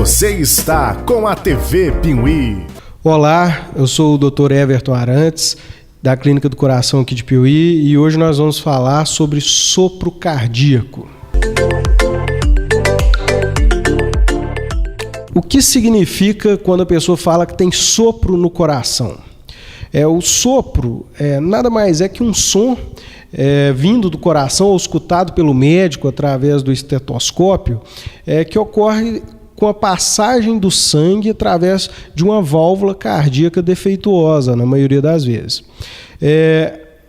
Você está com a TV Piuí. Olá, eu sou o Dr. Everton Arantes, da Clínica do Coração aqui de Piuí, e hoje nós vamos falar sobre sopro cardíaco. O que significa quando a pessoa fala que tem sopro no coração? O sopro nada mais é que um som vindo do coração ou escutado pelo médico através do estetoscópio, que ocorre com a passagem do sangue através de uma válvula cardíaca defeituosa, na maioria das vezes.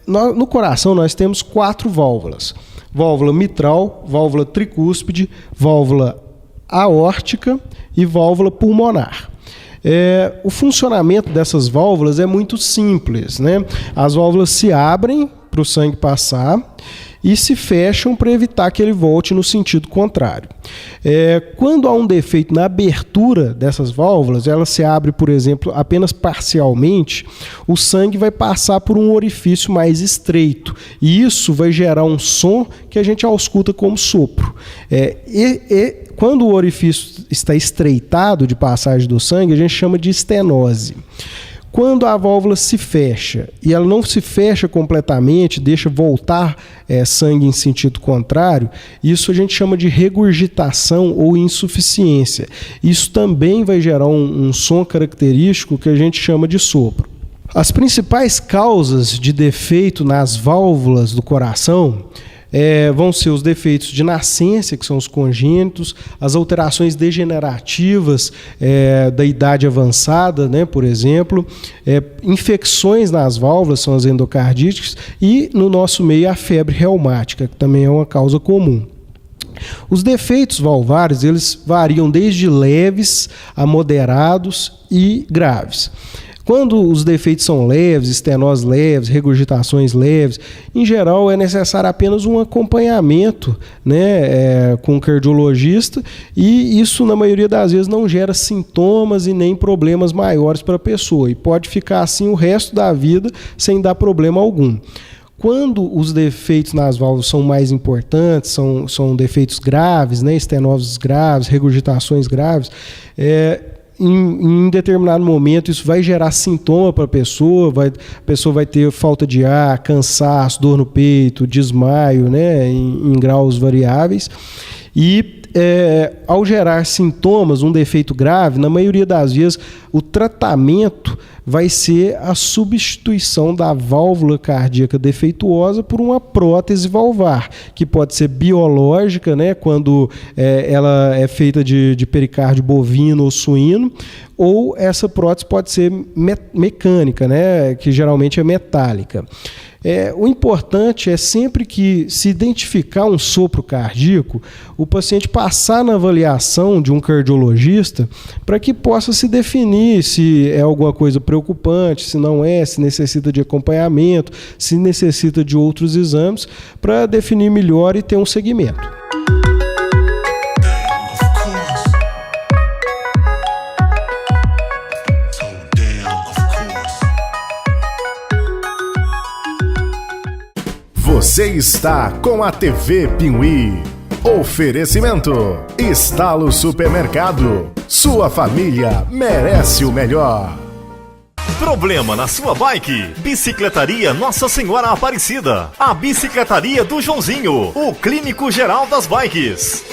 No coração nós temos 4 válvulas: válvula mitral, válvula tricúspide, válvula aórtica e válvula pulmonar. O funcionamento dessas válvulas é muito simples, né? As válvulas se abrem para o sangue passar e se fecham para evitar que ele volte no sentido contrário. Quando há um defeito na abertura dessas válvulas, ela se abre, por exemplo, apenas parcialmente, o sangue vai passar por um orifício mais estreito e isso vai gerar um som que a gente ausculta como sopro. Quando o orifício está estreitado de passagem do sangue, a gente chama de estenose. Quando a válvula se fecha e ela não se fecha completamente, deixa voltar sangue em sentido contrário, isso a gente chama de regurgitação ou insuficiência. Isso também vai gerar um som característico que a gente chama de sopro. As principais causas de defeito nas válvulas do coração vão ser os defeitos de nascença, que são os congênitos, as alterações degenerativas da idade avançada, né, por exemplo, infecções nas válvulas, são as endocardites, e no nosso meio a febre reumática, que também é uma causa comum. Os defeitos valvares, eles variam desde leves a moderados e graves. Quando os defeitos são leves, estenoses leves, regurgitações leves, em geral é necessário apenas um acompanhamento, né, com o cardiologista, e isso na maioria das vezes não gera sintomas e nem problemas maiores para a pessoa, e pode ficar assim o resto da vida sem dar problema algum. Quando os defeitos nas válvulas são mais importantes, são defeitos graves, né, estenoses graves, regurgitações graves, em determinado momento isso vai gerar sintoma para a pessoa vai ter falta de ar, cansaço, dor no peito, desmaio, né, em graus variáveis. E ao gerar sintomas, um defeito grave, na maioria das vezes o tratamento vai ser a substituição da válvula cardíaca defeituosa por uma prótese valvar, que pode ser biológica, né, quando ela é feita de pericárdio bovino ou suíno, ou essa prótese pode ser mecânica, né, que geralmente é metálica. O importante é sempre que se identificar um sopro cardíaco, o paciente passar na avaliação de um cardiologista para que possa se definir se é alguma coisa preocupante, se não se necessita de acompanhamento, se necessita de outros exames para definir melhor e ter um segmento. Você está com a TV Piuí. Oferecimento: Estalo Supermercado. Sua família merece o melhor. Problema na sua bike? Bicicletaria Nossa Senhora Aparecida. A Bicicletaria do Joãozinho, o clínico geral das bikes.